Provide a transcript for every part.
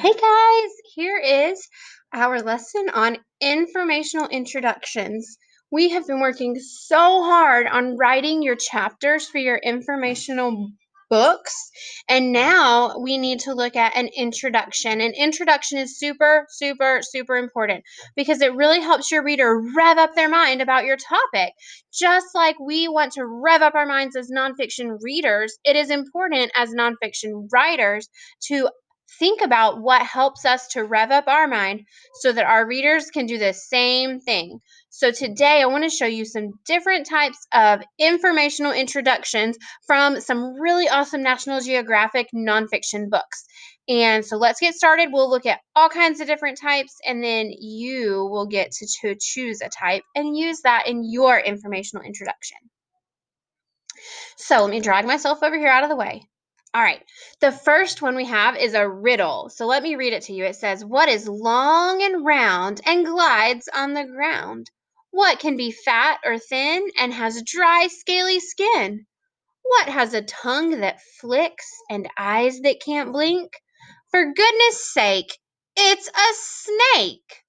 Hey guys, here is our lesson on informational introductions. We have been working so hard on writing your chapters for your informational books, and now we need to look at an introduction. An introduction is super, super, super important because it really helps your reader rev up their mind about your topic. Just like we want to rev up our minds as nonfiction readers, it is important as nonfiction writers to think about what helps us to rev up our mind so that our readers can do the same thing. So today I want to show you some different types of informational introductions from some really awesome National Geographic nonfiction books. And so let's get started. We'll look at all kinds of different types, and then you will get to choose a type and use that in your informational introduction. So let me drag myself over here out of the way. All right, the first one we have is a riddle. So let me read it to you. It says, "What is long and round and glides on the ground? What can be fat or thin and has dry, scaly skin? What has a tongue that flicks and eyes that can't blink? For goodness sake, it's a snake."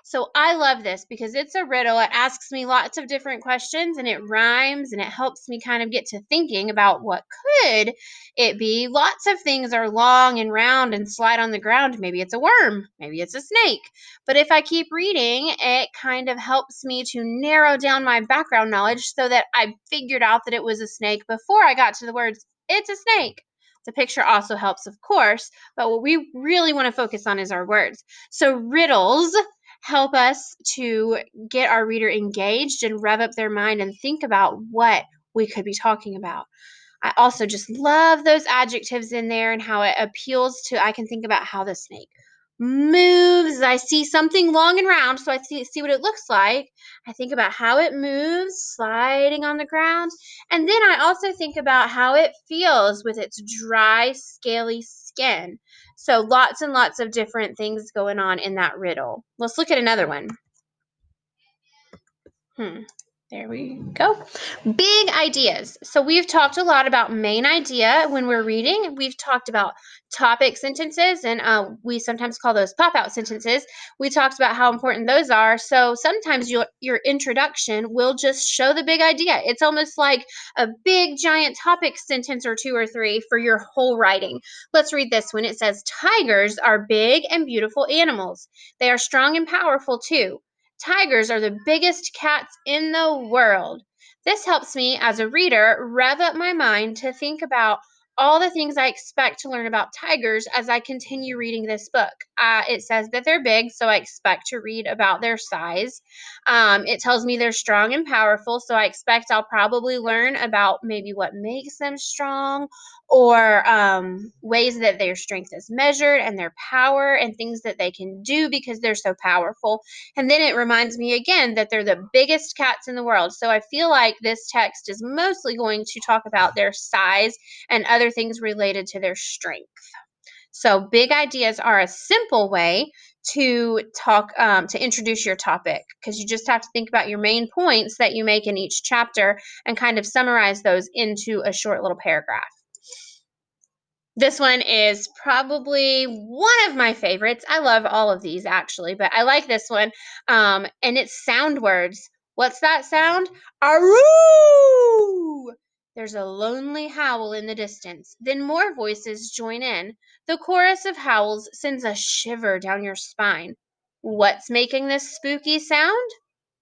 So I love this because it's a riddle. It asks me lots of different questions and it rhymes and it helps me kind of get to thinking about what could it be. Lots of things are long and round and slide on the ground. Maybe it's a worm, maybe it's a snake. But if I keep reading, it kind of helps me to narrow down my background knowledge so that I figured out that it was a snake before I got to the words, "It's a snake." The picture also helps, of course, but what we really want to focus on is our words. So riddles help us to get our reader engaged and rev up their mind and think about what we could be talking about. I also just love those adjectives in there and how it appeals to, I can think about how the snake moves. I see something long and round, so I see what it looks like. I think about how it moves, sliding on the ground. And then I also think about how it feels with its dry, scaly skin. So lots and lots of different things going on in that riddle. Let's look at another one. There we go. Big ideas. So we've talked a lot about main idea when we're reading. We've talked about topic sentences, and we sometimes call those pop-out sentences. We talked about how important those are. So sometimes your introduction will just show the big idea. It's almost like a big giant topic sentence or two or three for your whole writing. Let's read this one. It says, "Tigers are big and beautiful animals. They are strong and powerful too. Tigers are the biggest cats in the world." This helps me as a reader rev up my mind to think about all the things I expect to learn about tigers as I continue reading this book. It says that they're big, so I expect to read about their size. It tells me they're strong and powerful, so I expect I'll probably learn about maybe what makes them strong or ways that their strength is measured and their power and things that they can do because they're so powerful. And then it reminds me again that they're the biggest cats in the world. So I feel like this text is mostly going to talk about their size and other things related to their strength. So big ideas are a simple way to talk to introduce your topic, because you just have to think about your main points that you make in each chapter and kind of summarize those into a short little paragraph. This one is probably one of my favorites. I love all of these actually, but I like this one. And it's sound words. What's that sound? Aroo! There's a lonely howl in the distance. Then more voices join in. The chorus of howls sends a shiver down your spine. What's making this spooky sound?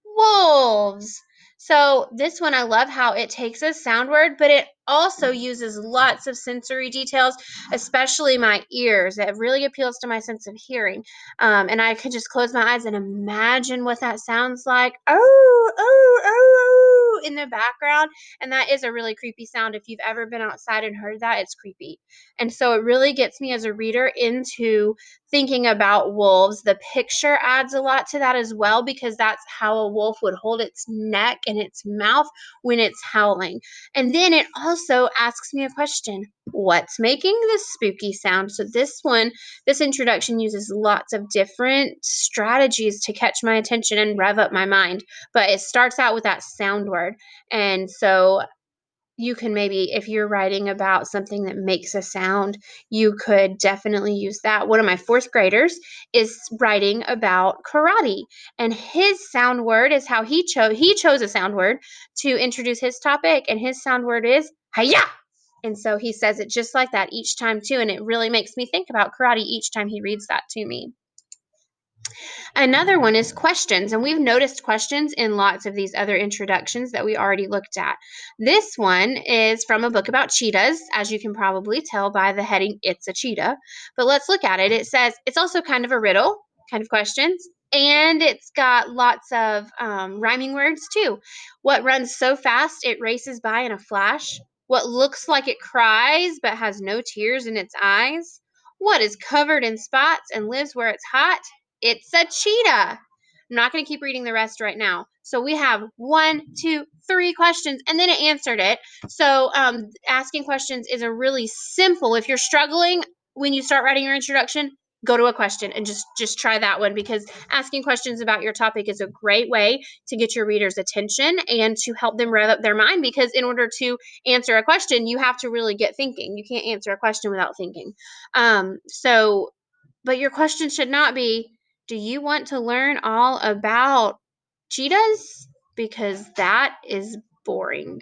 Wolves. So this one, I love how it takes a sound word, but it also uses lots of sensory details, especially my ears. It really appeals to my sense of hearing. And I could just close my eyes and imagine what that sounds like. Oh, oh, oh, in the background. And that is a really creepy sound. If you've ever been outside and heard that, it's creepy. And so it really gets me as a reader into thinking about wolves. The picture adds a lot to that as well, because that's how a wolf would hold its neck and its mouth when it's howling. And then it also asks me a question. What's making this spooky sound? So this introduction uses lots of different strategies to catch my attention and rev up my mind. But it starts out with that sound word. And so you can maybe, if you're writing about something that makes a sound, you could definitely use that. One of my fourth graders is writing about karate, and his sound word is how he chose a sound word to introduce his topic, and his sound word is hiya. And so he says it just like that each time too, and it really makes me think about karate each time he reads that to me. Another one is questions, and we've noticed questions in lots of these other introductions that we already looked at. This one is from a book about cheetahs, as you can probably tell by the heading, It's a Cheetah. But let's look at it. It says it's also kind of a riddle, kind of questions, and it's got lots of rhyming words too. What runs so fast it races by in a flash? What looks like it cries but has no tears in its eyes? What is covered in spots and lives where it's hot? It's a cheetah. I'm not going to keep reading the rest right now. So we have 1, 2, 3 questions, and then it answered it. So asking questions is a really simple. If you're struggling when you start writing your introduction, go to a question and just try that one, because asking questions about your topic is a great way to get your readers' attention and to help them rev up their mind, because in order to answer a question, you have to really get thinking. You can't answer a question without thinking. But your question should not be, do you want to learn all about cheetahs? Because that is boring.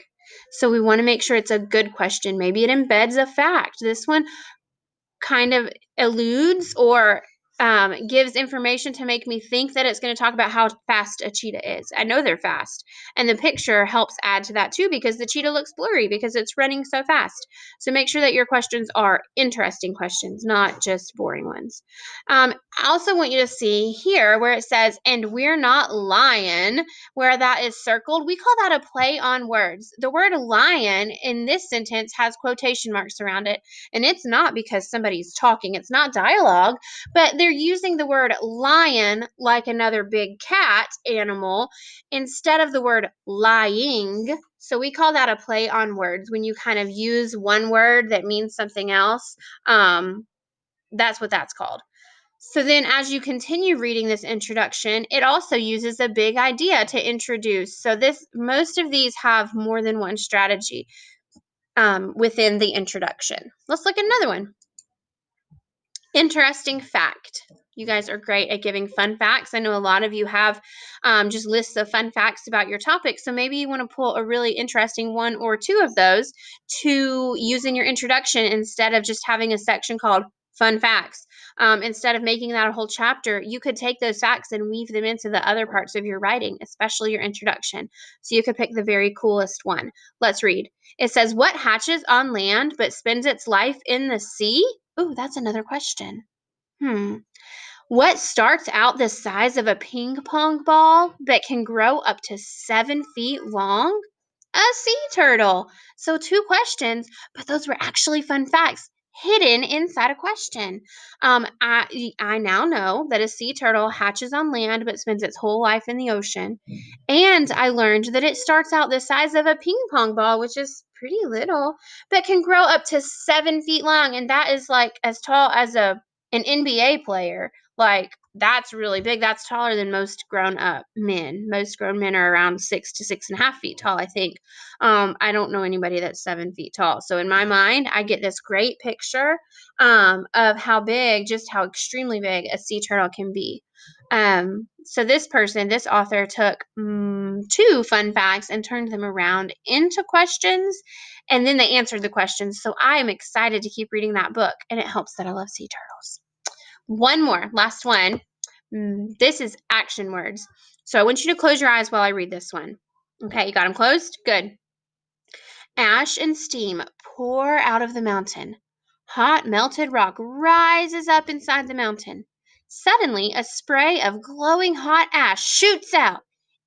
So we want to make sure it's a good question. Maybe it embeds a fact. This one kind of alludes or gives information to make me think that it's going to talk about how fast a cheetah is. I know they're fast. And the picture helps add to that too, because the cheetah looks blurry because it's running so fast. So make sure that your questions are interesting questions, not just boring ones. I also want you to see here where it says, and we're not lying, where that is circled. We call that a play on words. The word lion in this sentence has quotation marks around it. And it's not because somebody's talking, it's not dialogue, but they're using the word lion like another big cat animal instead of the word lying. So we call that a play on words. When you kind of use one word that means something else, that's what that's called. So then as you continue reading this introduction, it also uses a big idea to introduce. So most of these have more than one strategy within the introduction. Let's look at another one. Interesting fact. You guys are great at giving fun facts. I know a lot of you have just lists of fun facts about your topic. So maybe you want to pull a really interesting one or two of those to use in your introduction instead of just having a section called fun facts. Instead of making that a whole chapter, you could take those facts and weave them into the other parts of your writing, especially your introduction. So you could pick the very coolest one. Let's read. It says, what hatches on land but spends its life in the sea? Ooh, that's another question. What starts out the size of a ping pong ball but can grow up to 7 feet long? A sea turtle. So 2 questions, but those were actually fun facts hidden inside a question. I now know that a sea turtle hatches on land but spends its whole life in the ocean. And I learned that it starts out the size of a ping pong ball, which is pretty little, but can grow up to 7 feet long. And that is like as tall as an NBA player. Like, that's really big. That's taller than most grown up men. Most grown men are around 6 to 6.5 feet tall, I think. I don't know anybody that's 7 feet tall. So in my mind, I get this great picture of how big, just how extremely big a sea turtle can be. So this author took 2 fun facts and turned them around into questions, and then they answered the questions. So I am excited to keep reading that book, and it helps that I love sea turtles. One more, last one. This is action words. So I want you to close your eyes while I read this one. Okay, you got them closed? Good. Ash and steam pour out of the mountain. Hot melted rock rises up inside the mountain. Suddenly, a spray of glowing hot ash shoots out.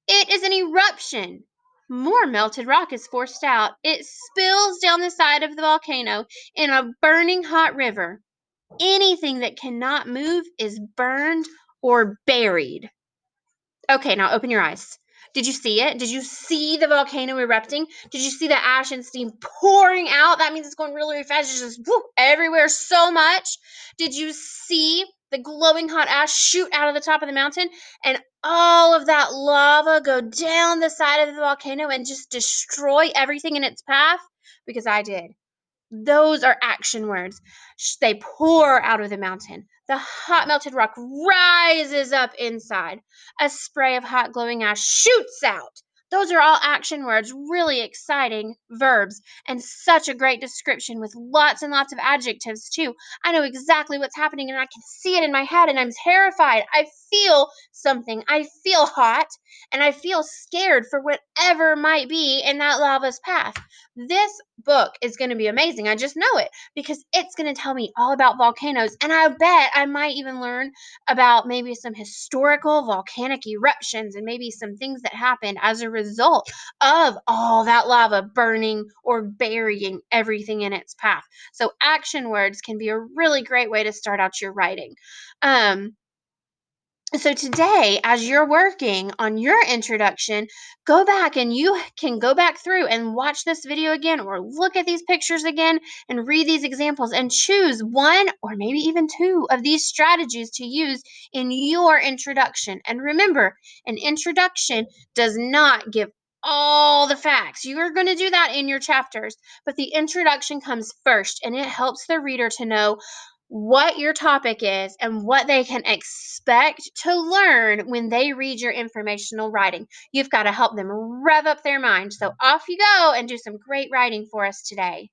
It is an eruption. More melted rock is forced out. It spills down the side of the volcano in a burning hot river. Anything that cannot move is burned or buried. Okay, now open your eyes. Did you see it? Did you see the volcano erupting? Did you see the ash and steam pouring out? That means it's going really, really fast. It's just everywhere so much. Did you see the glowing hot ash shoot out of the top of the mountain and all of that lava go down the side of the volcano and just destroy everything in its path? because I did. Those are action words. They pour out of the mountain. The hot melted rock rises up inside. A spray of hot glowing ash shoots out. Those are all action words, really exciting verbs, and such a great description with lots and lots of adjectives, too. I know exactly what's happening and I can see it in my head, and I'm terrified. I feel something. I feel hot, and I feel scared for whatever might be in that lava's path. This book is going to be amazing. I just know it because it's going to tell me all about volcanoes. And I bet I might even learn about maybe some historical volcanic eruptions and maybe some things that happened as a result of all that lava burning or burying everything in its path. So, action words can be a really great way to start out your writing. Um, so today, as you're working on your introduction, go back and you can go back through and watch this video again or look at these pictures again and read these examples and choose one or maybe even two of these strategies to use in your introduction. And remember, an introduction does not give all the facts. You are going to do that in your chapters, but the introduction comes first and it helps the reader to know what your topic is and what they can expect to learn when they read your informational writing. You've got to help them rev up their mind. So off you go and do some great writing for us today.